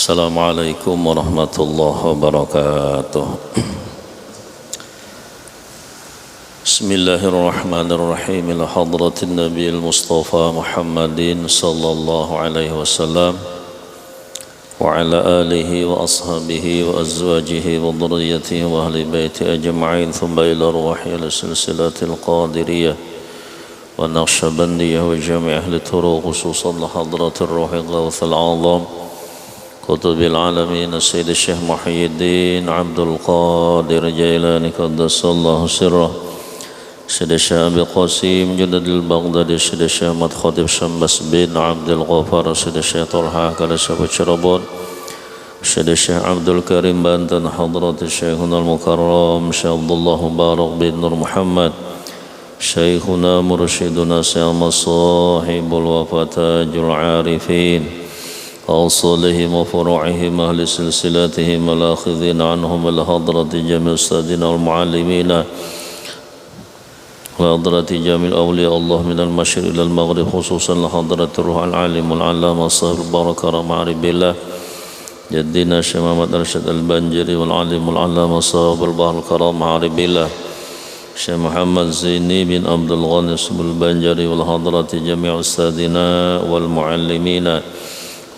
Assalamualaikum warahmatullahi wabarakatuh. Bismillahirrahmanirrahim. Ila hadratin Nabiil Mustafa Muhammadin sallallahu alaihi wasallam wa ala alihi wa ashabihi wa azwajihi wa dhurriyyatihi wa ahli baiti ajma'in, thumma ila ruhi silsilatil qadiriyah wa naqshbandiyah wa jami' ahli turuq, khususan hadratir ruhi ghawthal a'zam قطب العالمين السيد الشيخ محي الدين عبد القادر جيلاني قدس الله سره، سيد الشيخ أبي قاسم جدد البغدادي، سيد الشيخ أحمد خطيب شمس بن عبد الغفار، سيد الشيخ طلحة كلشة شربون، سيد الشيخ عبد الكريم بنتن، حضرة الشيخنا المكرم شيخ عبد الله مبارك بن نور محمد، شيخنا مرشدنا سيما صاحب الوفاة تاج العارفين، أوصالهم وفروعهم أهل سلسلاتهم الآخذين عنهم الحضرة جميع أستاذنا والمعلمين وحضرة جميع أولياء الله من المشرق إلى المغرب، خصوصا لحضرة الروح العالم العلامة صاحب البركة رمعرب بالله جدنا الشيخ محمد أرشد البنجري والعالم العلامة صاحب البحر الكرام معرب بالله الشيخ محمد زيني بن عبد الغني البنجري والحضرة جميع أستاذنا والمعلمين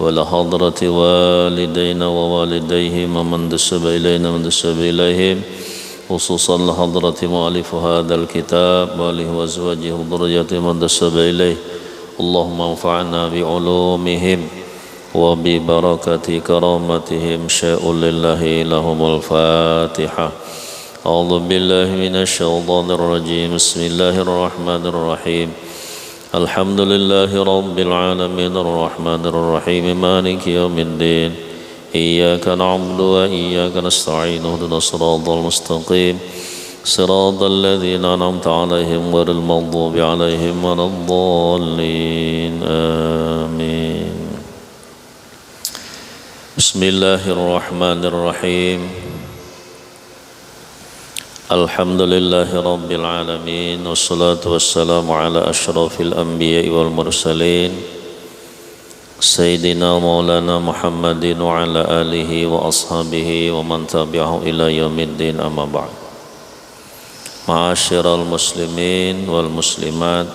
ولحضرة والدينا ووالديهم ومن دسب إلينا من دسب إليهم، خصوصا لحضرة مؤلف هذا الكتاب وآله وأزواجه وذريته من دسب إليه. اللهم انفعنا بعلومهم وببركة كرامتهم، شاء لله لهم الفاتحة. أعوذ بالله من الشيطان الرجيم. بسم الله الرحمن الرحيم. الحمد لله رب العالمين الرحمن الرحيم مالك يوم الدين، إياك نعبد وإياك نستعين، اهدنا الصراط المستقيم صراط الذين أنعمت عليهم غير المغضوب عليهم ولا الضالين، آمين. بسم الله الرحمن الرحيم. Alhamdulillahi Rabbil Alamin, wassalatu wassalamu ala ashrafil anbiya'i wal mursalin Sayyidina Maulana Muhammadin wa ala alihi wa ashabihi wa man tabi'ahu ila yaumiddin, amma ba'd. Ma'asyiral muslimin wal muslimat,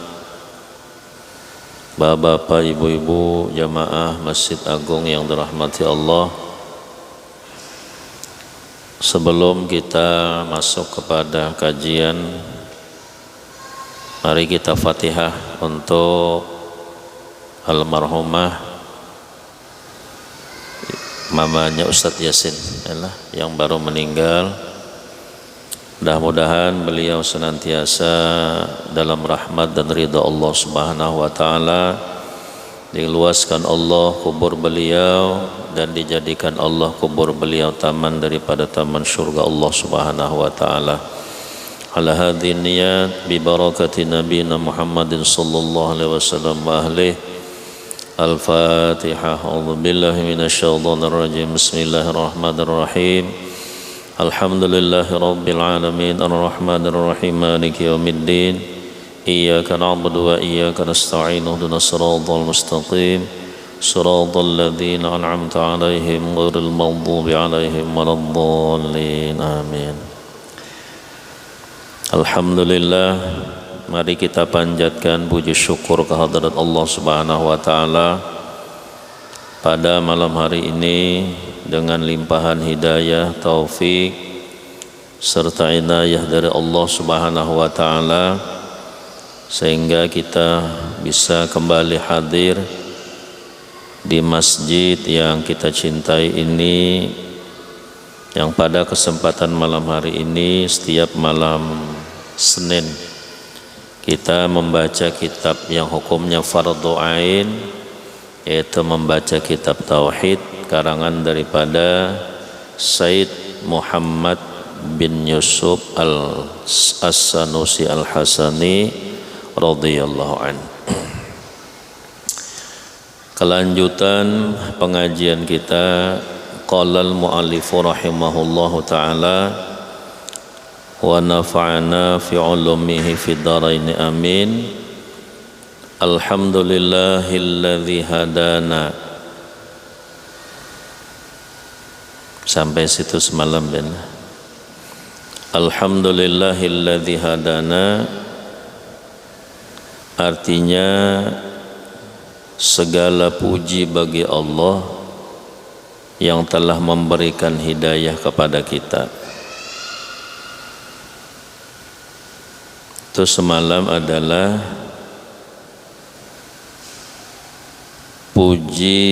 bapak-bapak, ibu-ibu, jamaah Masjid Agung yang dirahmati Allah. Sebelum kita masuk kepada kajian, mari kita Fatihah untuk almarhumah mamanya Ustadz Yasin yang baru meninggal. Mudah-mudahan beliau senantiasa dalam rahmat dan ridha Allah Subhanahu wa taala, diluaskan Allah kubur beliau dan dijadikan Allah kubur beliau taman daripada taman surga Allah Subhanahu wa taala. Ala hadhihi niyat bi barakati nabiyina Muhammadin sallallahu alaihi wasallam wa ahlihi. Al-Fatihah. A'udzu billahi minasyaitonir rajim. Bismillahirrahmanirrahim. Alhamdulillahi rabbil alamin, arrahmanir rahim, maliki yaumiddin, iyyaka na'budu wa iyyaka nasta'in, ihdinas siratal mustaqim siratal ladzina an'amta 'alaihim ghairil maghdubi 'alaihim waladdallin, amin. Alhamdulillah, mari kita panjatkan puji syukur kehadirat Allah Subhanahu wa taala pada malam hari ini dengan limpahan hidayah, taufik serta inayah dari Allah Subhanahu wa taala, sehingga kita bisa kembali hadir di masjid yang kita cintai ini, yang pada kesempatan malam hari ini setiap malam Senin kita membaca kitab yang hukumnya fardhu ain, yaitu membaca kitab tauhid karangan daripada Said Muhammad bin Yusuf As-Sanusi Al-Hasani radhiyallahu anhu. Kelanjutan pengajian kita, qala al-mu'allifu rahimahullahu ta'ala wa nafa'ana fi ulumihi fid dharain, amin. Alhamdulillahilladzi hadana Sampai situ semalam ben. Alhamdulillahilladzi hadana, artinya segala puji bagi Allah yang telah memberikan hidayah kepada kita. Itu semalam adalah puji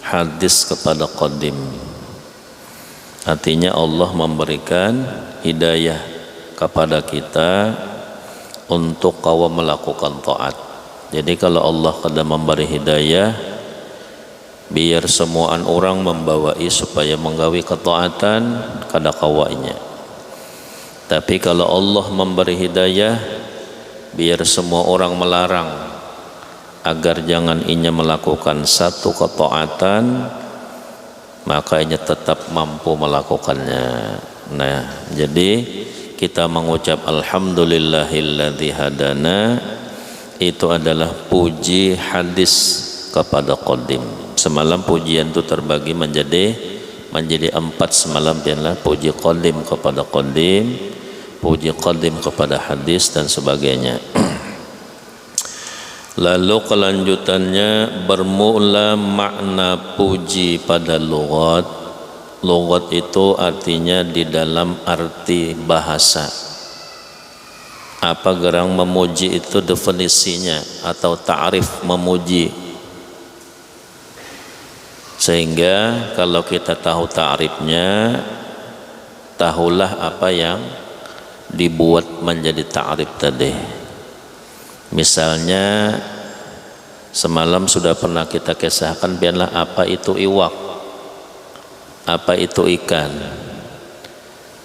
hadis kepada qadim. Artinya Allah memberikan hidayah kepada kita untuk kau melakukan taat. Jadi kalau Allah kada memberi hidayah, biar semua orang membawai supaya menggawi ketaatan kada kawainya. Tapi kalau Allah memberi hidayah, biar semua orang melarang agar jangan inya melakukan satu ketaatan, maka inya tetap mampu melakukannya. Nah, jadi kita mengucap alhamdulillahilladzi hadana, itu adalah puji hadis kepada qadim. Semalam pujian itu terbagi menjadi 4 semalam, biarlah puji qadim kepada qadim, puji qadim kepada hadis dan sebagainya. Lalu kelanjutannya bermula makna puji pada lughat. Lughat itu artinya di dalam arti bahasa. Apa gerang memuji itu definisinya atau ta'rif memuji. Sehingga kalau kita tahu ta'rifnya, tahulah apa yang dibuat menjadi ta'rif tadi. Misalnya semalam sudah pernah kita kisahkan, biarlah apa itu iwak, apa itu ikan.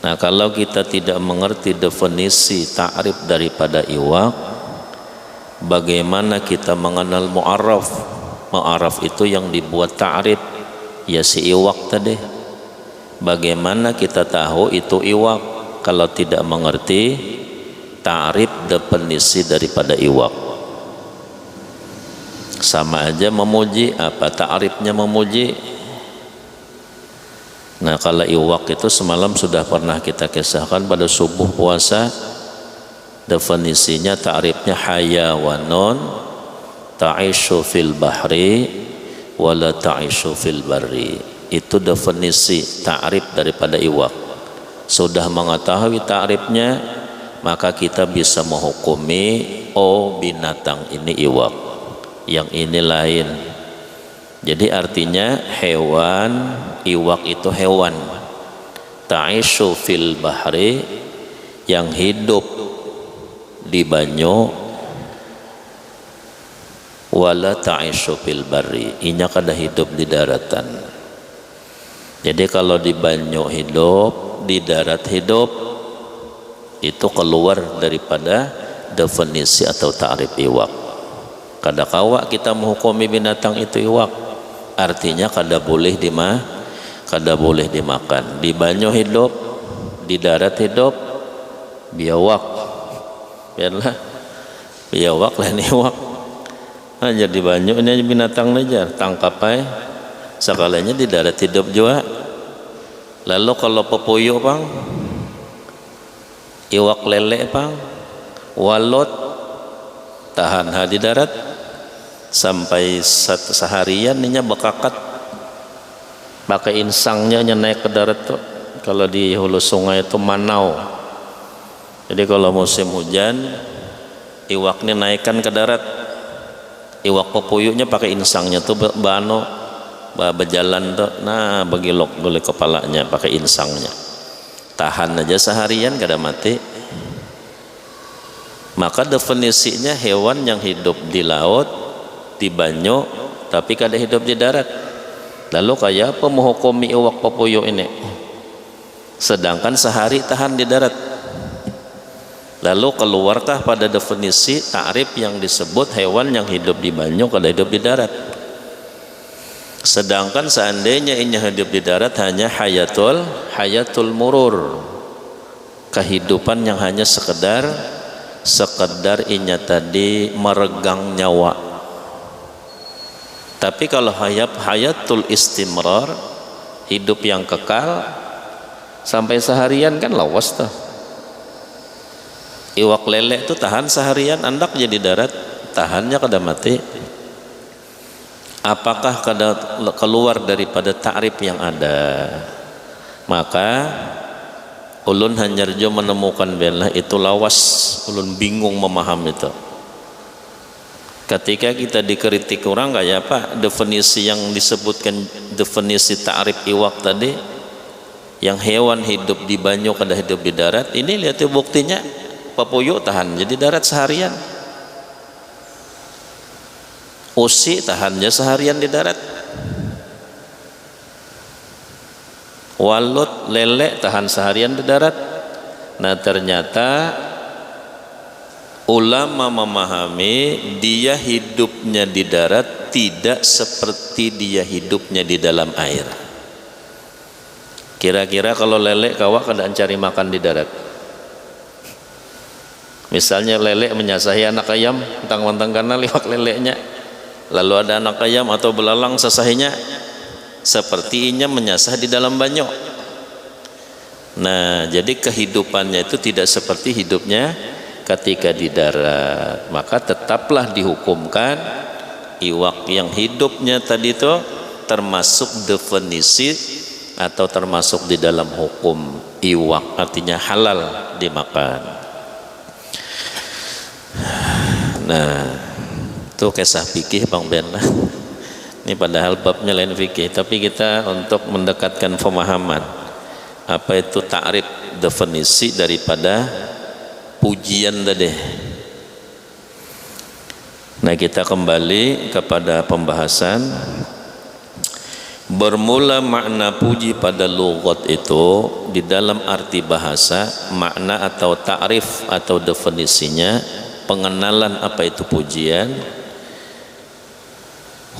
Nah, kalau kita tidak mengerti definisi ta'rif daripada iwak, bagaimana kita mengenal mu'arraf? Mu'arraf itu yang dibuat ta'rif, ya si iwak tadi. Bagaimana kita tahu itu iwak kalau tidak mengerti ta'rif definisi daripada iwak? Sama aja memuji, apa ta'rifnya memuji? Nah, kalau iwak itu semalam sudah pernah kita kisahkan pada subuh puasa. Definisinya ta'rifnya hayawanun ta'ishu fil bahri wala ta'ishu fil barri. Itu definisi ta'rif daripada iwak. Sudah mengetahui ta'rifnya, maka kita bisa menghukumi, oh binatang ini iwak, yang ini lain. Jadi artinya hewan, iwak itu hewan. Ta'ishu fil bahri, yang hidup di banyu, wala ta'ishu fil barri, inya kada hidup di daratan. Jadi kalau di banyu hidup, di darat hidup, itu keluar daripada definisi atau ta'rif iwak. Kada kawa kita menghukumi binatang itu iwak. Artinya kada boleh dimakan. Di banyu hidup, di darat hidup, biawak. Biarlah biawak lain iwak. Nah, jadi banyu ini binatang aja, tangkap aja. Sekalinya di darat hidup juga. Lalu kalau pepuyuh pang, iwak lele pang, walot, tahan di darat sampai seharian ninya bekakat, pakai insangnya naik ke darat tuh. Kalau di hulu sungai itu manau. Jadi kalau musim hujan, iwaknya naikkan ke darat. Iwak pepuyuhnya pakai insangnya tuh berjalan tuh. Nah, begilok boleh kepalanya pakai insangnya. Tahan aja seharian kada mati. Maka definisinya hewan yang hidup di laut, di banyu, tapi kada hidup di darat. Lalu kayak apa menghukumi iwak pepuyuh ini? Sedangkan sehari tahan di darat. Lalu keluarkah pada definisi ta'rif yang disebut hewan yang hidup di banyu kada hidup di darat? Sedangkan seandainya inya hidup di darat hanya hayatul murur, kehidupan yang hanya sekedar inya tadi meregang nyawa. Tapi kalau hayatul istimrar, hidup yang kekal sampai seharian kan lawas tuh. Iwak lele itu tahan seharian, andak jadi darat, tahannya kada mati. Apakah kada keluar daripada ta'rif yang ada? Maka ulun hanyarjo menemukan belah itu lawas, ulun bingung memaham itu. Ketika kita dikritik orang kayak apa definisi yang disebutkan, definisi ta'rif iwak tadi, yang hewan hidup di banyu kada hidup di darat, ini lihat buktinya papuyuk tahan jadi darat seharian, usi tahannya seharian di darat, walut lele tahan seharian di darat. Nah ternyata ulama memahami dia hidupnya di darat tidak seperti dia hidupnya di dalam air. Kira-kira kalau lele kawak kada cari makan di darat, misalnya lele menyasahi anak ayam, mentang-mentang karena liwak lelenya, lalu ada anak ayam atau belalang sasahinya, sepertinya menyasah di dalam banyu. Nah jadi kehidupannya itu tidak seperti hidupnya ketika di darat. Maka tetaplah dihukumkan iwak yang hidupnya tadi itu termasuk definisi atau termasuk di dalam hukum iwak, artinya halal dimakan. Nah itu kisah fikih Bang Ben lah. Ini padahal babnya lain fikih, tapi kita untuk mendekatkan pemahaman apa itu ta'rif, definisi daripada pujian tadi. Nah kita kembali kepada pembahasan. Bermula makna puji pada lughat itu di dalam arti bahasa, makna atau ta'rif atau definisinya, pengenalan apa itu pujian.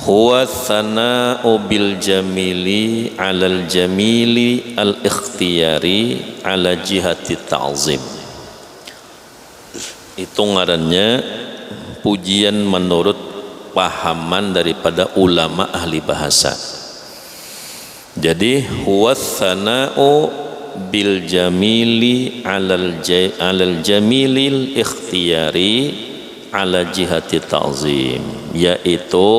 Huwa thana'u bil jamili alal jamili al ikhtiyari ala jihati ta'zim. Itu ngarannya pujian menurut pahaman daripada ulama ahli bahasa. Jadi huwa thana'u bil jamili alal jamilil ikhtiyari ala jihati ta'zim, yaitu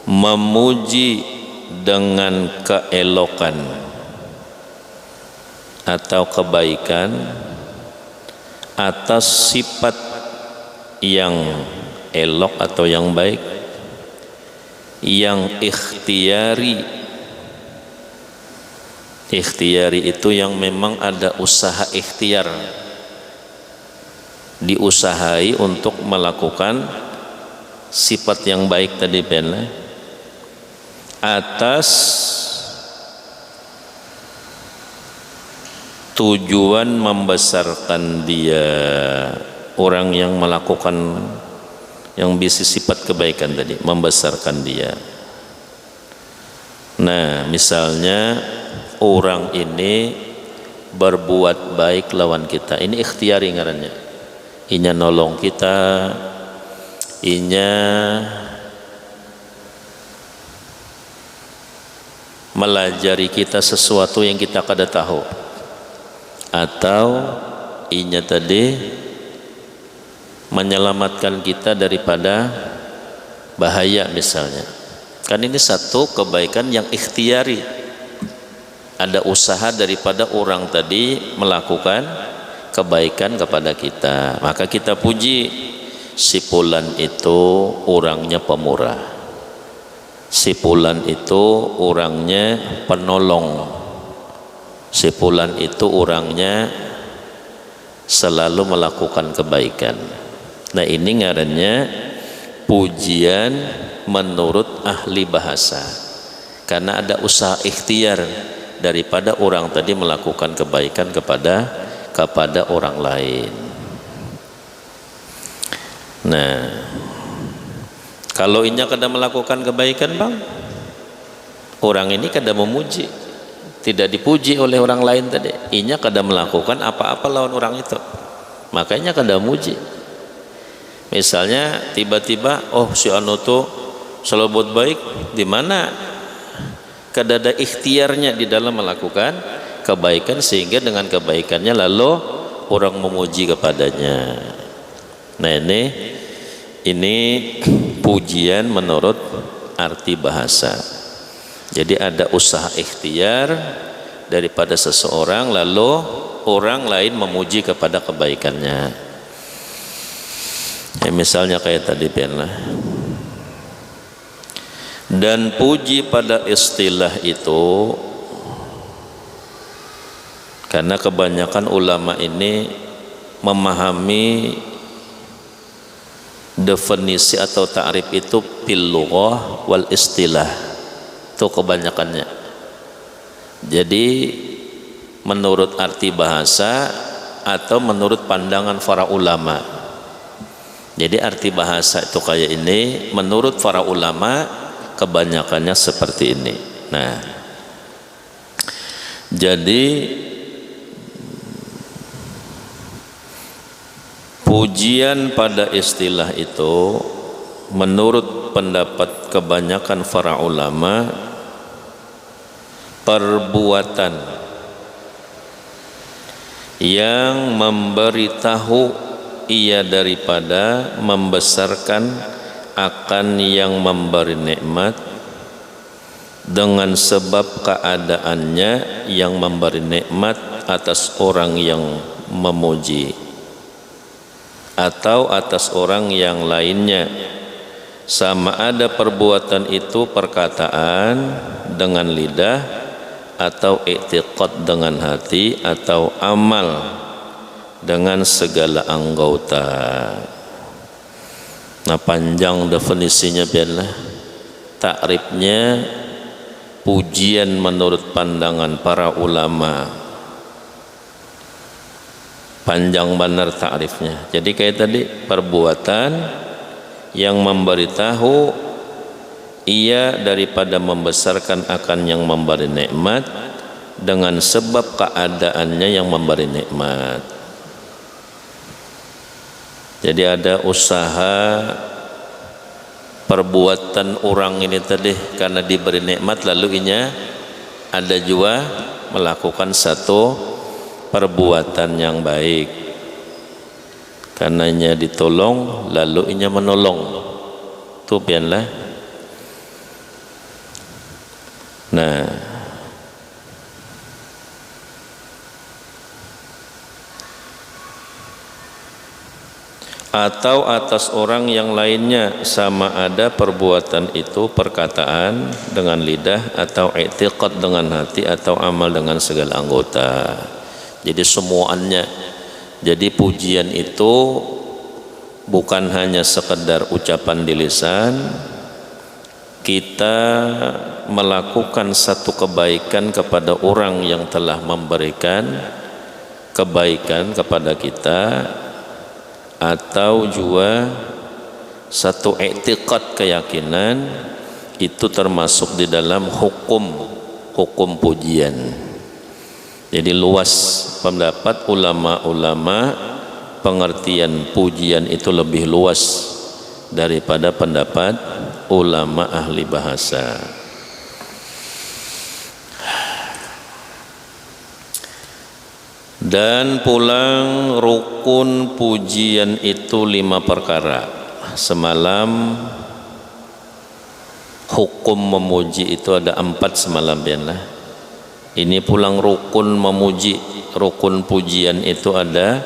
memuji dengan keelokan atau kebaikan atas sifat yang elok atau yang baik, yang ikhtiyari. Ikhtiyari itu yang memang ada usaha ikhtiar, diusahai untuk melakukan sifat yang baik tadi benar, atas tujuan membesarkan dia, orang yang melakukan yang bisa sifat kebaikan tadi, membesarkan dia. Nah misalnya orang ini berbuat baik lawan kita, ini ikhtiari ngarannya, inya nolong kita, inya melajari kita sesuatu yang kita kada tahu, atau inya tadi menyelamatkan kita daripada bahaya misalnya. Kan ini satu kebaikan yang ikhtiari, ada usaha daripada orang tadi melakukan kebaikan kepada kita, maka kita puji. Si fulan itu orangnya pemurah, si fulan itu orangnya penolong, si fulan itu orangnya selalu melakukan kebaikan. Nah ini ngarannya pujian menurut ahli bahasa, karena ada usaha ikhtiar daripada orang tadi melakukan kebaikan kepada orang lain. Nah kalau inya kada melakukan kebaikan bang, orang ini kada memuji, tidak dipuji oleh orang lain tadi, inya kada melakukan apa-apa lawan orang itu, makanya kada muji. Misalnya tiba-tiba oh si anu tuh selalu buat baik, di mana kada ada ikhtiarnya di dalam melakukan kebaikan, sehingga dengan kebaikannya lalu orang memuji kepadanya. Nah ini pujian menurut arti bahasa. Jadi ada usaha ikhtiar daripada seseorang lalu orang lain memuji kepada kebaikannya. Misalnya kayak tadi lah. Dan puji pada istilah itu, karena kebanyakan ulama ini memahami definisi atau ta'rif itu bil lughah wal istilah, itu kebanyakannya. Jadi menurut arti bahasa atau menurut pandangan para ulama. Jadi arti bahasa itu kayak ini, menurut para ulama kebanyakannya seperti ini. Nah, jadi pujian pada istilah itu menurut pendapat kebanyakan para ulama, perbuatan yang memberitahu ia daripada membesarkan akan yang memberi nikmat dengan sebab keadaannya yang memberi nikmat atas orang yang memuji atau atas orang yang lainnya, sama ada perbuatan itu perkataan dengan lidah atau i'tiqad dengan hati atau amal dengan segala anggota. Nah, panjang definisinya biarlah. Takrifnya pujian menurut pandangan para ulama, panjang benar takrifnya. Jadi kayak tadi, perbuatan yang memberitahu ia daripada membesarkan akan yang memberi nikmat dengan sebab keadaannya yang memberi nikmat. Jadi ada usaha perbuatan orang ini tadi karena diberi nikmat, lalu inya ada juga melakukan satu perbuatan yang baik karenanya ditolong, lalu inya menolong. Itu biarlah. Nah, atau atas orang yang lainnya, sama ada perbuatan itu perkataan dengan lidah atau i'tiqad dengan hati atau amal dengan segala anggota. Jadi semuanya. Jadi pujian itu bukan hanya sekedar ucapan di lisan, kita melakukan satu kebaikan kepada orang yang telah memberikan kebaikan kepada kita, atau juga satu i'tiqad keyakinan, itu termasuk di dalam hukum pujian. Jadi luas pendapat ulama-ulama, pengertian pujian itu lebih luas daripada pendapat ulama ahli bahasa. Dan pulang rukun pujian itu 5 perkara. Semalam hukum memuji itu ada 4 semalam biarlah. Ini pulang rukun memuji, rukun pujian itu ada,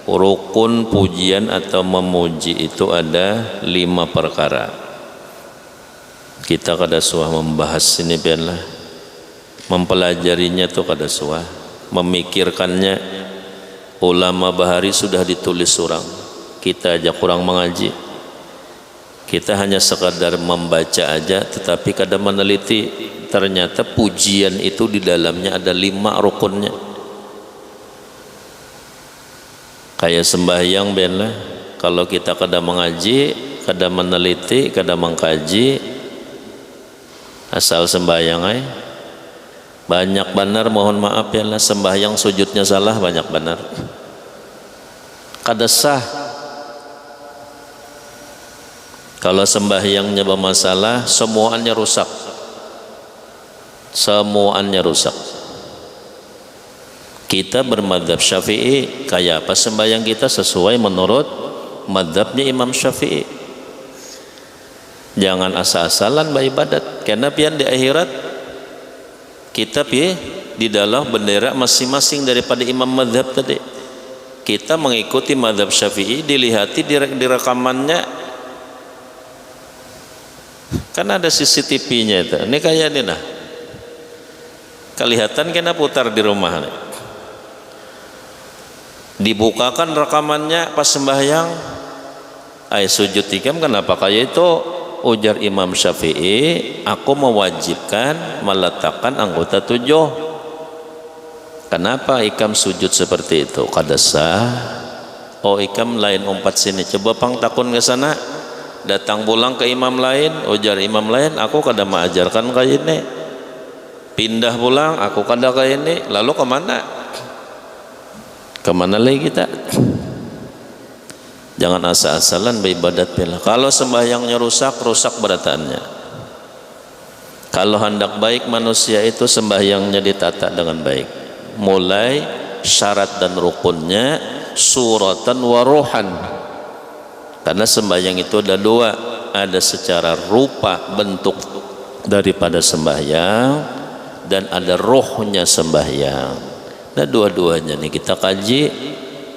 rukun pujian atau memuji itu ada 5 perkara. Kita kada suah membahas ini biarlah, mempelajarinya tuh kada suah, memikirkannya. Ulama bahari sudah ditulis orang, kita aja kurang mengaji. Kita hanya sekadar membaca aja, tetapi kada meneliti. Ternyata pujian itu di dalamnya ada 5 rukunnya. Kayak sembahyang benlah, kalau kita kada mengaji, kada meneliti, kada mengkaji, asal sembahyang ay banyak benar, mohon maaf ya lah, sembahyang sujudnya salah banyak benar, kada sah. Kalau sembahyangnya bermasalah, semuanya rusak. semuanya rusak. Kita bermadzhab Syafi'i, kayak apa sembahyang kita sesuai menurut madzhabnya Imam Syafi'i. Jangan asal-asalan beribadat, karena pian di akhirat kita di dalam bendera masing-masing daripada imam madzhab tadi. Kita mengikuti madzhab Syafi'i, dilihati di rekamannya, kan ada CCTV-nya itu. Ini kayak ini nah, kelihatan kena putar di rumah nih. Dibukakan rekamannya pas sembahyang, sujud tikam, kenapa kayak itu? Ujar Imam Syafi'i, aku mewajibkan meletakkan anggota 7. Kenapa ikam sujud seperti itu? Kada sah. Oh, ikam lain umpat sini, coba pang takun ke sana. Datang pulang ke imam lain, ujar imam lain, aku kada mengajarkan kayak ini. Pindah pulang, aku kada kayak ini. Lalu kemana? Kemana lagi kita? Jangan asal-asalan beribadat bila. Kalau sembahyangnya rusak berataannya. Kalau hendak baik manusia itu sembahyangnya ditata dengan baik. Mulai syarat dan rukunnya, suratan wa ruhan. Karena sembahyang itu ada dua, ada secara rupa bentuk daripada sembahyang dan ada rohnya sembahyang. Nah, dua-duanya nih kita kaji,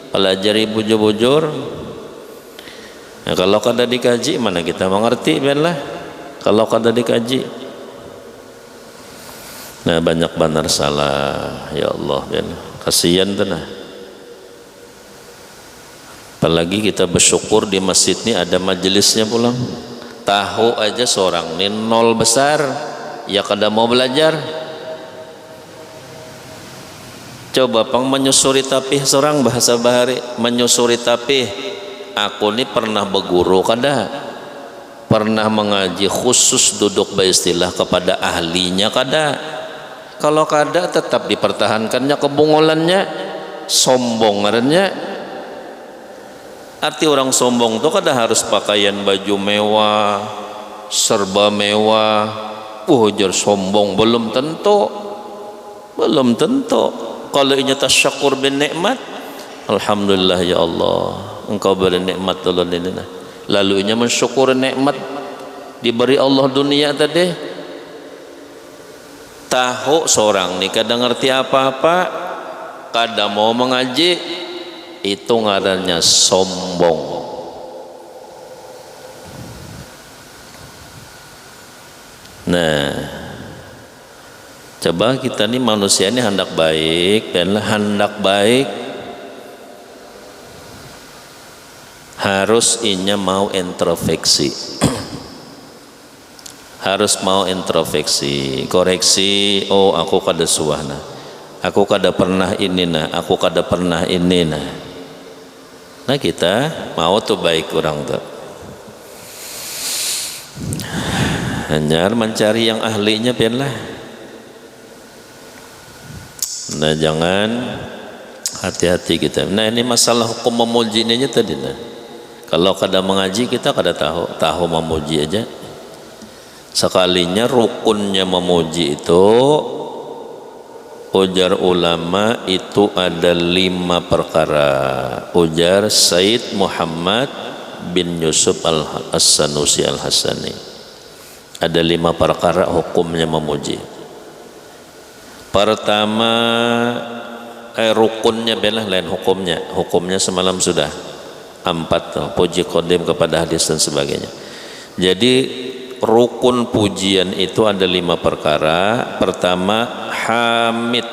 pelajari bujur-bujur. Nah, kalau kada dikaji mana kita mengerti lah. Kalau kada dikaji, nah banyak benar salah. Ya Allah, ben kasihan tuh nah. Apalagi kita bersyukur di masjid ini ada majelisnya pulang. Tahu aja seorang ini nol besar, ya kada mau belajar. Coba pang menyusuri tapih seorang bahasa bahari, menyusuri tapih. Aku ini pernah berguru kada? Pernah mengaji khusus duduk beristilah kepada ahlinya kada? Kalau kada tetap dipertahankannya kebungolannya, sombong ngarannya. Arti orang sombong tuh kada harus pakaian baju mewah, serba mewah. Ujar sombong belum tentu. Belum tentu. Kalau ini tasyakur bin nikmat, alhamdulillah ya Allah, engkau beri nikmat tolong ini. Lalu ini mensyukur nikmat diberi Allah dunia tadi. Tahu seorang ni kadang ngerti apa-apa, kadang mau mengaji, itu ngarannya sombong. Nah, coba kita nih manusia ini hendak baik, dan hendak baik harus inya mau introspeksi. Harus mau introspeksi, koreksi. Oh, aku kada suahna, aku kada pernah ini nah, aku kada pernah ini nah. Nah kita mau tuh baik kurang tuh. Hanya mencari yang ahlinya biarlah. Nah jangan, hati-hati kita. Nah ini masalah hukum memuji ini aja tadi nah. Kalau kada mengaji kita kada tahu memuji aja. Sekalinya rukunnya memuji itu, ujar ulama itu ada 5 perkara. Ujar Said Muhammad bin Yusuf As-Sanusi Al-Hasani, ada 5 perkara hukumnya memuji. Pertama, rukunnya belah lain hukumnya. Hukumnya semalam sudah 4 puji qadim kepada hadis dan sebagainya. Jadi rukun pujian itu ada 5 perkara. Pertama, hamid.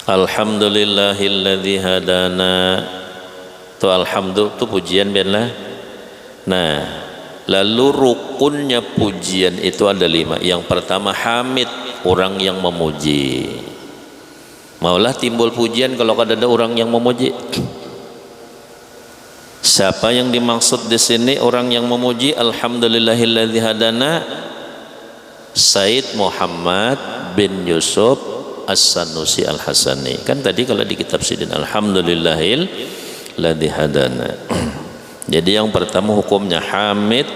Alhamdulillahilladzi hadana. Itu alhamdulillah itu pujian belah. Nah, lalu rukunnya pujian itu ada 5. Yang pertama hamid, orang yang memuji. Maulah timbul pujian kalau ada orang yang memuji. Siapa yang dimaksud di sini orang yang memuji? Alhamdulillahilladzi hadana, Said Muhammad bin Yusuf As-Sanusi Al-Hasani. Kan tadi kalau di kitab Sidin Alhamdulillahilladzi hadana. Jadi yang pertama hukumnya hamid.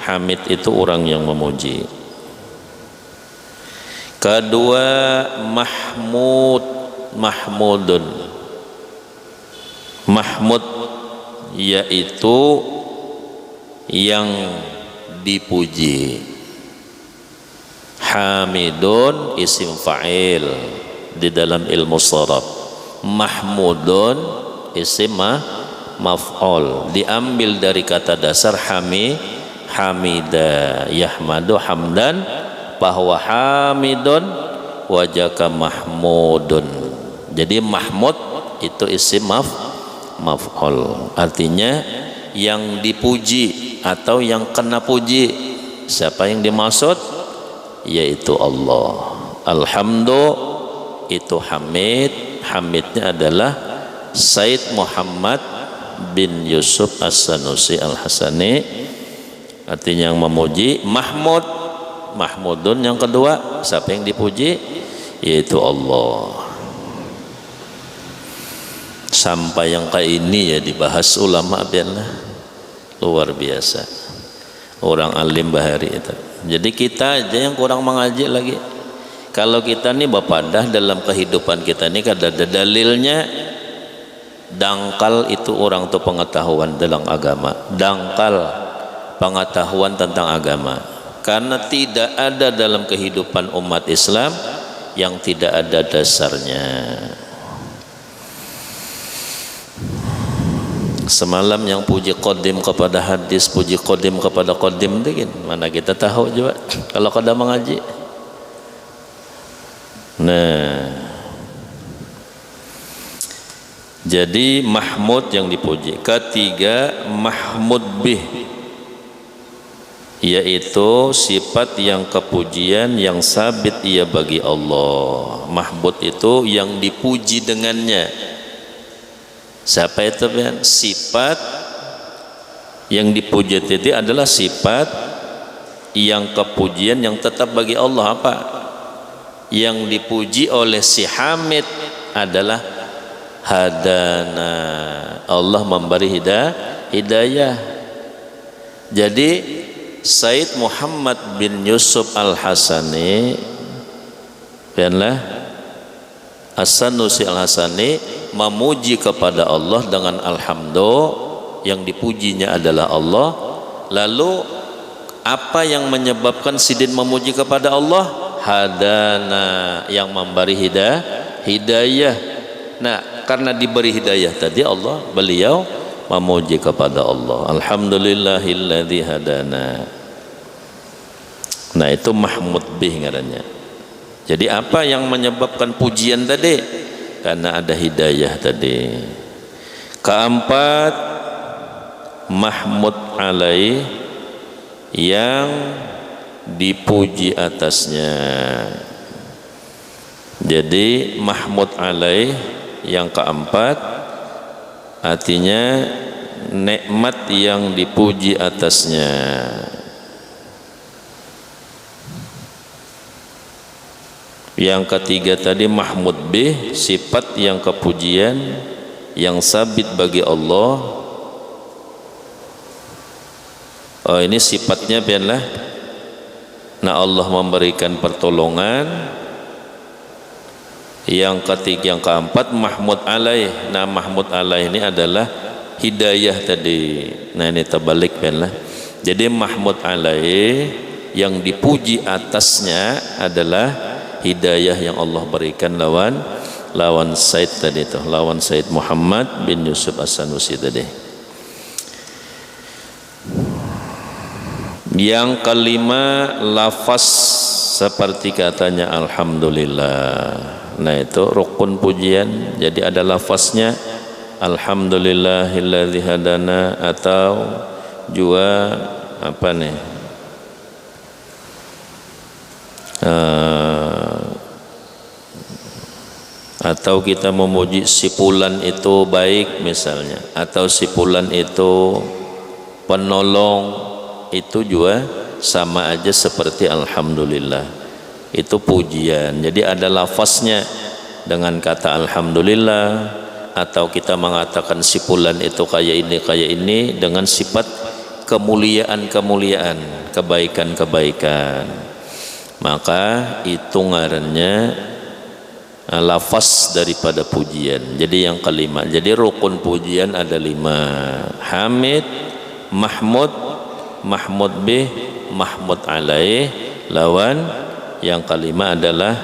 Hamid itu orang yang memuji. Kedua, mahmudun. Mahmud yaitu yang dipuji. Hamidun isim fa'il di dalam ilmu sharaf. Mahmudun isim maf'ul, diambil dari kata dasar hamida, yahmadu hamdan, bahwa hamidun wajaka mahmudun. Jadi mahmud itu isim maf'ul, artinya yang dipuji atau yang kena puji. Siapa yang dimaksud? Yaitu Allah. Alhamdu itu hamid, hamidnya adalah Said Muhammad bin Yusuf As-Sanusi Al-Hasani, artinya yang memuji. Mahmudun yang kedua, siapa yang dipuji? Yaitu Allah. Sampai yang kayak ini ya dibahas ulama, biarlah, luar biasa. Orang alim bahari itu. Jadi kita aja yang kurang mengaji lagi. Kalau kita nih bapadah dalam kehidupan kita ini kada ada dalilnya. Dangkal itu orang tuh pengetahuan dalam agama, dangkal pengetahuan tentang agama, karena tidak ada dalam kehidupan umat Islam yang tidak ada dasarnya. Semalam yang puji qadim kepada hadis, puji qadim kepada qadim itu kan, mana kita tahu juga kalau kada mengaji. Nah, jadi mahmud yang dipuji. Ketiga, mahmud bih, yaitu sifat yang kepujian yang sabit ia bagi Allah. Mahmud itu yang dipuji dengannya. Siapa itu? Sifat yang dipuji itu adalah sifat yang kepujian yang tetap bagi Allah. Apa yang dipuji oleh si hamid adalah hadana, Allah memberi hidayah. Jadi Said Muhammad bin Yusuf Al-Hasani, As-Sanusi Al-Hasani memuji kepada Allah dengan alhamdu, yang dipujinya adalah Allah. Lalu apa yang menyebabkan Sidin memuji kepada Allah? Hadana, yang memberi hidayah. Nah, karena diberi hidayah tadi beliau memuji kepada Allah. Alhamdulillahilladzi hadana. Nah, itu mahmud bih ngarannya. Jadi apa yang menyebabkan pujian tadi? Karena ada hidayah tadi. Keempat, mahmud alaih, yang dipuji atasnya. Jadi mahmud alaih yang keempat, artinya nikmat yang dipuji atasnya. Yang ketiga tadi mahmud bih, sifat yang kepujian yang sabit bagi Allah. Oh, ini sifatnya biarlah. Nah, Allah memberikan pertolongan. Yang ketiga, yang keempat mahmud alaih. Nah, mahmud alaih ini adalah hidayah tadi. Nah, ini terbalik biarlah. Jadi mahmud alaih yang dipuji atasnya adalah hidayah yang Allah berikan lawan Said tadi itu, lawan Said Muhammad bin Yusuf As-Sanusi tadi. Yang kelima, lafaz seperti katanya alhamdulillah. Nah, itu rukun pujian. Jadi ada lafaznya alhamdulillahilladzi hadana, atau juga apa nih, atau kita memuji si fulan itu baik misalnya, atau si fulan itu penolong, itu juga sama aja seperti alhamdulillah, itu pujian. Jadi ada lafaznya dengan kata alhamdulillah, atau kita mengatakan si fulan itu kayak ini dengan sifat kemuliaan-kemuliaan, kebaikan-kebaikan. maka itu ngarannya lafaz daripada pujian. Jadi yang kelima, jadi rukun pujian ada 5: hamid, mahmud, mahmud bih, mahmud alaih, lawan yang kelima adalah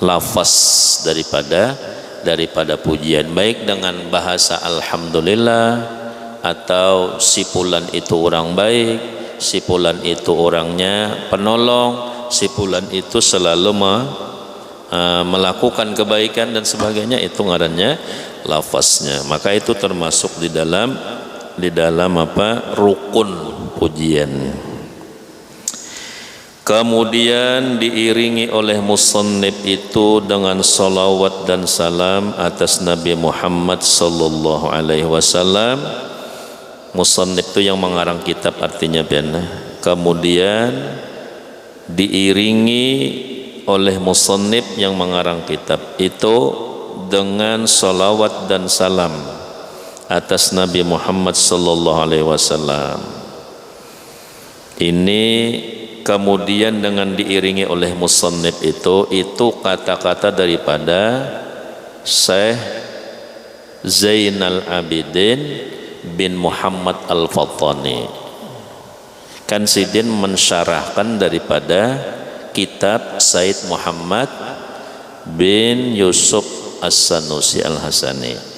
lafaz daripada pujian, baik dengan bahasa alhamdulillah atau si fulan itu orang baik, si fulan itu orangnya penolong, si fulan itu selalu melakukan kebaikan dan sebagainya, itu ngarannya lafaznya. Maka itu termasuk di dalam rukun pujian. Kemudian diiringi oleh musannif itu dengan salawat dan salam atas Nabi Muhammad sallallahu alaihi wasallam. Musannif itu yang mengarang kitab artinya benar. Kemudian diiringi oleh musannif yang mengarang kitab itu dengan salawat dan salam atas Nabi Muhammad sallallahu alaihi wasallam. Ini kemudian dengan diiringi oleh musannif itu kata-kata daripada Syekh Zainal Abidin bin Muhammad Al-Fattani. Kan Sidin mensyarahkan daripada kitab Said Muhammad bin Yusuf As-Sanusi Al-Hasani.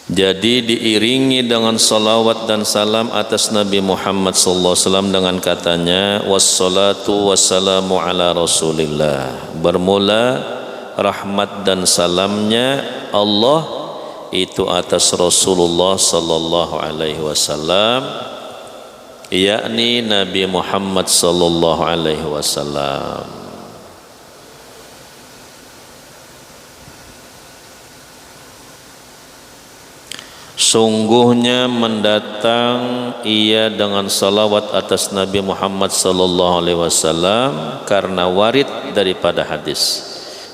Jadi diiringi dengan salawat dan salam atas Nabi Muhammad sallallahu alaihi wasallam dengan katanya wassalatu wassalamu ala Rasulillah. Bermula rahmat dan salamnya Allah itu atas Rasulullah sallallahu alaihi wasallam, yakni Nabi Muhammad sallallahu alaihi wasallam. Sungguhnya mendatang ia dengan salawat atas Nabi Muhammad sallallahu alaihi wasallam karena warid daripada hadis.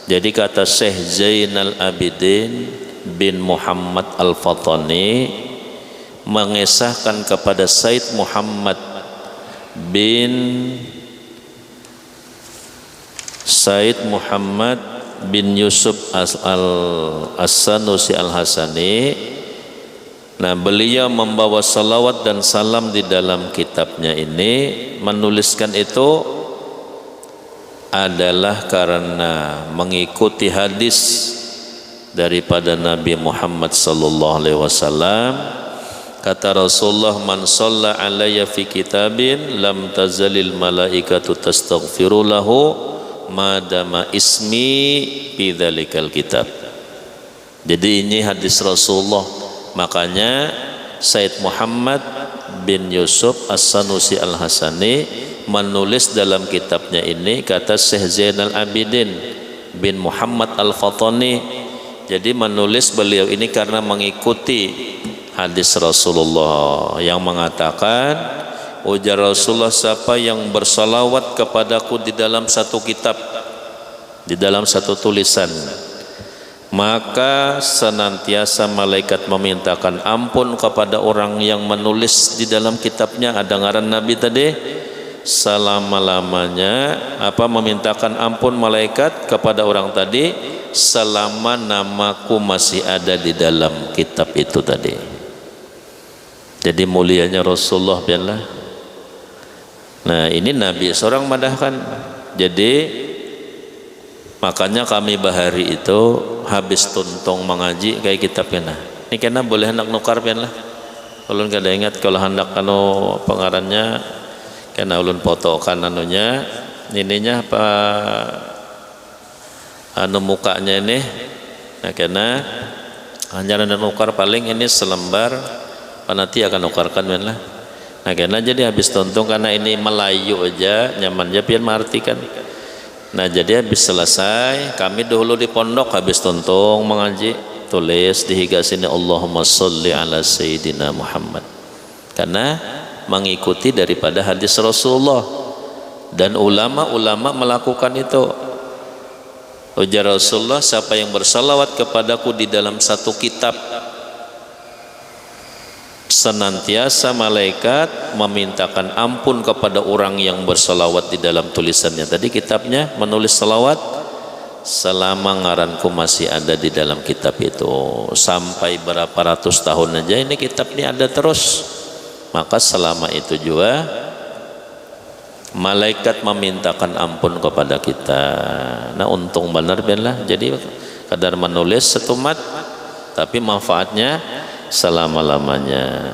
Jadi kata Syekh Zainal Abidin bin Muhammad Al-Fattani mengesahkan kepada Said Muhammad bin Yusuf As-Sanusi Al-Hasani. Nah, beliau membawa salawat dan salam di dalam kitabnya ini, menuliskan itu adalah karena mengikuti hadis daripada Nabi Muhammad sallallahu alaihi wasallam. Kata Rasulullah, man shalla alayya fi kitabin lam tazalil malaikatu tastaghfiru lahu madama ismi fi dzalikal kitab. Jadi ini hadis Rasulullah. Makanya Said Muhammad bin Yusuf As-Sanusi Al-Hasani menulis dalam kitabnya ini, kata Syekh Zainal Abidin bin Muhammad Al-Fattani, jadi menulis beliau ini karena mengikuti hadis Rasulullah yang mengatakan, ujar Rasulullah, siapa yang bersalawat kepadaku di dalam satu kitab, di dalam satu tulisan, maka senantiasa malaikat memintakan ampun kepada orang yang menulis di dalam kitabnya. Ada ngaran Nabi tadi, selama-lamanya memintakan ampun malaikat kepada orang tadi selama namaku masih ada di dalam kitab itu tadi. Jadi mulianya Rasulullah biarlah. Nah, ini Nabi seorang madahkan. Jadi makanya kami bahari itu habis tuntong mengaji kayak kitabnya. Ini kena boleh hendak nukar biarlah. Ulun kada ingat kalau hendak pengarannya kena ulun fotokan ininya apa mukanya ini. Nah, kena hanya nukar paling ini selembar nanti akan nukarkan lah. Nah, kena jadi habis tonton karena ini Melayu aja nyaman aja pian mengartikan. Nah, jadi habis selesai kami dahulu di pondok habis tonton mengaji tulis di higa sini Allahumma sholli ala sayyidina Muhammad, karena mengikuti daripada hadis Rasulullah dan ulama-ulama melakukan itu. Ujar Rasulullah, siapa yang bersalawat kepadaku di dalam satu kitab, senantiasa malaikat memintakan ampun kepada orang yang berselawat di dalam tulisannya. Tadi kitabnya menulis selawat selama ngaranku masih ada di dalam kitab itu, sampai berapa ratus tahun aja ini kitab ini ada terus. Maka selama itu juga malaikat memintakan ampun kepada kita. Nah untung benar benar. Jadi kadar menulis setumat tapi manfaatnya selama-lamanya.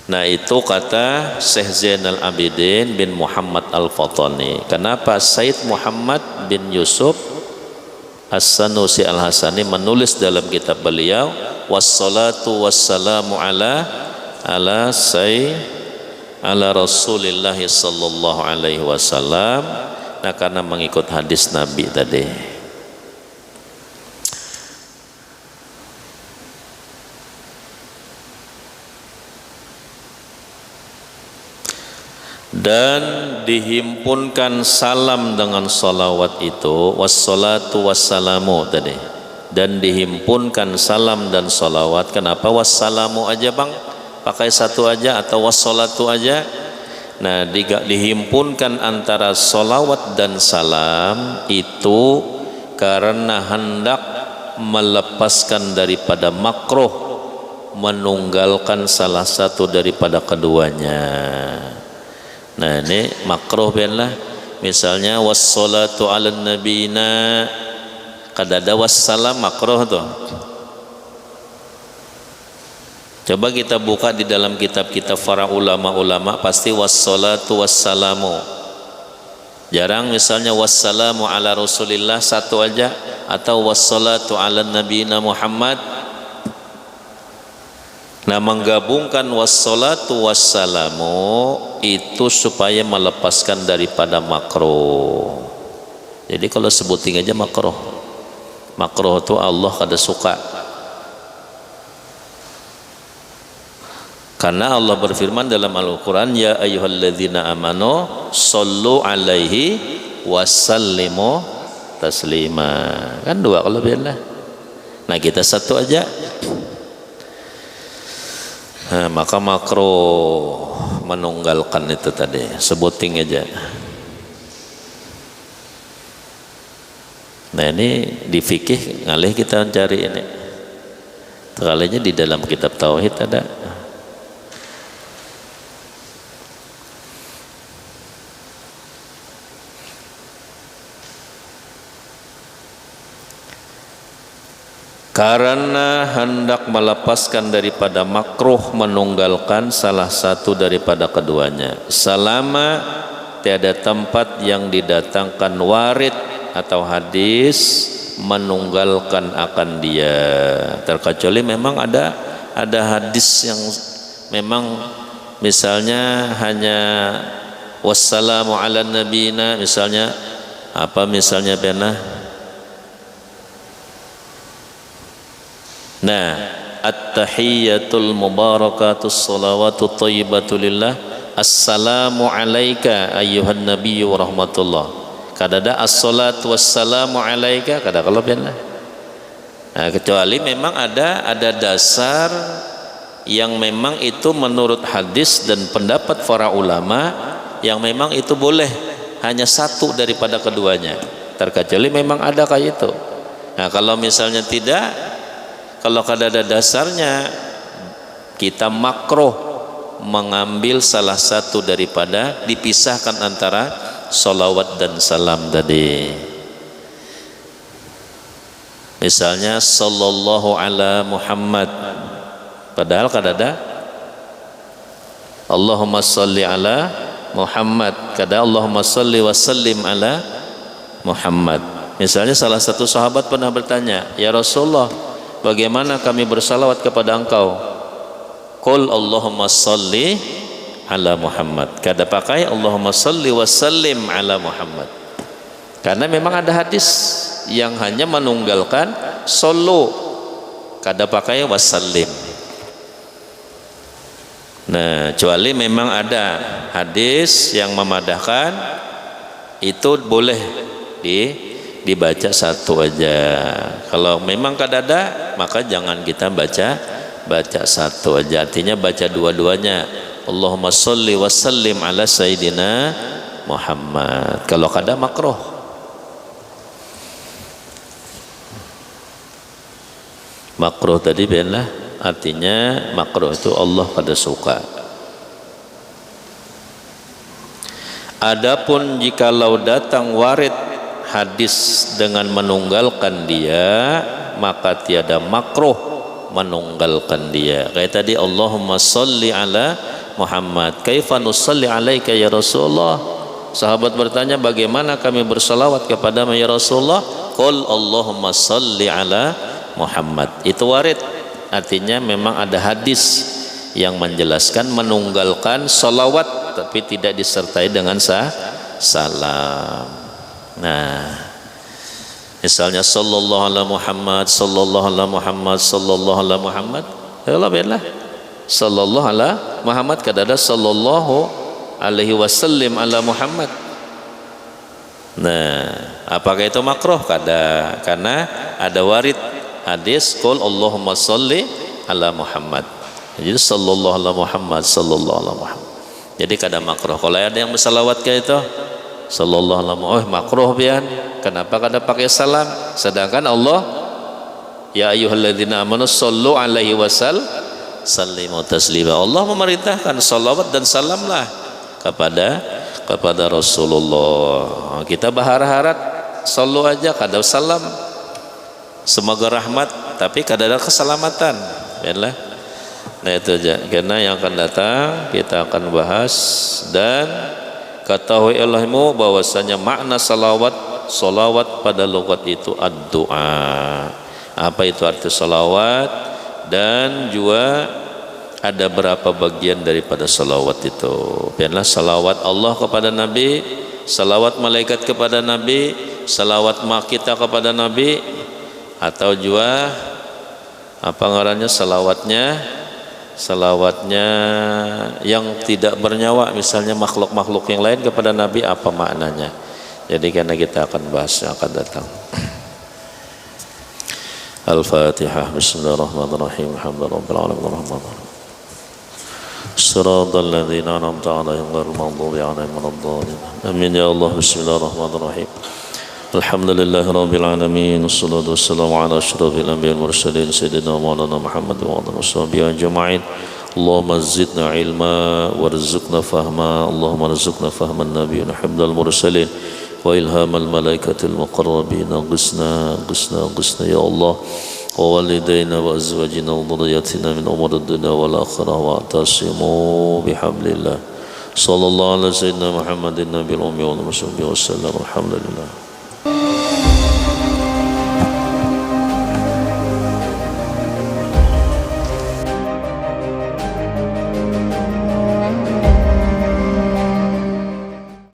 Nah itu kata Syekh Zainal Abidin bin Muhammad Al-Fatani. Kenapa Said Muhammad bin Yusuf As-Sanusi Al-Hasani menulis dalam kitab beliau wassalatu wassalamu ala Rasulillah sallallahu alaihi wasallam. Nah karena mengikut hadis Nabi tadi. Dan dihimpunkan salam dengan salawat itu wassalatu wassalamu tadi, dan dihimpunkan salam dan salawat. Kenapa wassalamu aja bang, pakai satu aja, atau wassalatu aja? Nah dihimpunkan antara salawat dan salam itu karena hendak melepaskan daripada makruh, menunggalkan salah satu daripada keduanya. Nah ini makruh benlah. Misalnya wassalatu ala nabiyina kadada wassalam makruh tuh. Coba kita buka di dalam kitab-kitab para ulama-ulama, pasti wassalatu wassalamu. Jarang misalnya wassalamu ala Rasulillah satu aja, atau wassalatu ala nabiyina Muhammad. Nah menggabungkan wassalatu wassalamu itu supaya melepaskan daripada makruh. Jadi kalau sebuting aja makruh, makruh itu Allah kada suka. Karena Allah berfirman dalam Al-Quran, ya ayyuhalladzina amanu sallu alaihi wasallimu taslima. Kan dua kalau biarlah. Nah kita satu aja. Nah, maka makruh menunggalkan itu tadi, sebuting aja. Nah ini di fikih ngalih kita cari ini. Terkalinya di dalam kitab tauhid ada. Karena hendak melepaskan daripada makruh, menunggalkan salah satu daripada keduanya, selama tiada tempat yang didatangkan warid atau hadis menunggalkan akan dia. Terkecuali memang ada hadis yang memang misalnya hanya wassalamu ala nabiyina, misalnya apa, misalnya pernah. Nah, at-tahiyyatul mubarakatus salawatut thayyibatu lillah, assalamu alayka ayyuhan nabiyyu wa rahmatullah. Kadada as-salatu wassalamu alayka, kada kalau benar. Nah, kecuali memang ada dasar yang memang itu menurut hadis dan pendapat para ulama yang memang itu boleh hanya satu daripada keduanya. Terkecuali memang ada kayak itu. Nah, kalau misalnya tidak, kalau kada ada dasarnya, kita makruh mengambil salah satu daripada, dipisahkan antara salawat dan salam tadi. Misalnya sallallahu ala Muhammad, padahal kada ada Allahumma salli ala Muhammad, kada Allahumma salli wa sallim ala Muhammad. Misalnya salah satu sahabat pernah bertanya, ya Rasulullah, bagaimana kami bersalawat kepada engkau? Qul Allahumma salli ala Muhammad. Kada pakai Allahumma salli wa sallim ala Muhammad. Karena memang ada hadis yang hanya menunggalkan sallu, kada pakai wasallim. Nah, kecuali memang ada hadis yang memadahkan, itu boleh dibaca satu aja. Kalau memang kada ada, maka jangan kita baca baca satu aja, artinya baca dua-duanya. Allahumma sholli wa sallim ala sayyidina Muhammad. Kalau kada makruh. Makruh tadi benar, artinya makruh itu Allah kada suka. Adapun jikalau datang warid hadis dengan menunggalkan dia, maka tiada makruh menunggalkan dia. Kayak tadi Allahumma sholli ala Muhammad, kaifa nusalli alaika ya Rasulullah. Sahabat bertanya, bagaimana kami bersalawat kepadamu ya Rasulullah? Qul Allahumma sholli ala Muhammad. Itu warid, artinya memang ada hadis yang menjelaskan menunggalkan salawat tapi tidak disertai dengan salam. Nah, misalnya sallallahu ala Muhammad, sallallahu ala Muhammad, sallallahu ala Muhammad, ya Allah biarlah sallallahu ala Muhammad, kada ada sallallahu alaihi wasallim ala Muhammad. Nah, apakah itu makruh? Kada, karena ada warid hadis qul Allahumma sholli ala Muhammad. Jadi sallallahu ala Muhammad, sallallahu ala Muhammad. Jadi kada makruh. Kalau ada yang bersalawat kayak itu sallallahu alaihi wasallam, makruh pian. Kenapa kada pakai salam? Sedangkan Allah ya ayyuhalladzina amanu shollu alaihi wasallimu taslima. Allah memerintahkan salawat dan salamlah kepada Rasulullah. Kita berharap shollu aja, kada salam. Semoga rahmat, tapi kada ada keselamatan. Baiklah. Nah itu aja, karena yang akan datang kita akan bahas. Dan ketahui ilmu bahwasanya makna salawat pada logat itu ad-doa. Apa itu arti salawat, dan juga ada berapa bagian daripada salawat itu. Biarlah salawat Allah kepada Nabi, salawat malaikat kepada Nabi, salawat mak kita kepada Nabi, atau juga apa ngarannya salawatnya yang tidak bernyawa, misalnya makhluk-makhluk yang lain kepada Nabi, apa maknanya. Jadi karena kita akan bahas yang akan datang. Al-Fatihah. Bismillahirrahmanirrahim. Alhamdulillahirabbil alamin arrahmanirrahim. Shiratal ladzina an'amta 'alaihim ghairil maghdubi 'alaihim waladdallin. Amin ya Allah. Bismillahirrahmanirrahim. Alhamdulillahirabbil alamin, wassalatu wassalamu ala asyrafil anbiya'i wal mursalin sayyidina Maulana Muhammad wa ala washabihi ajma'in. Allahumma zidna ilma warzuqna fahma. Allahumma rzuqna fahman nabiyyin hibdal mursalin wa ilhamal malaikatil muqarrabin. Ghusna ya Allah wa walidayna wa azwajina wa dhurriyyatina min umuri dunya wal akhirah wa atasimu bihablillah. Sallallahu ala sayyidina Muhammadin nabiyil ummi wa alihi wasallam. Alhamdulillah.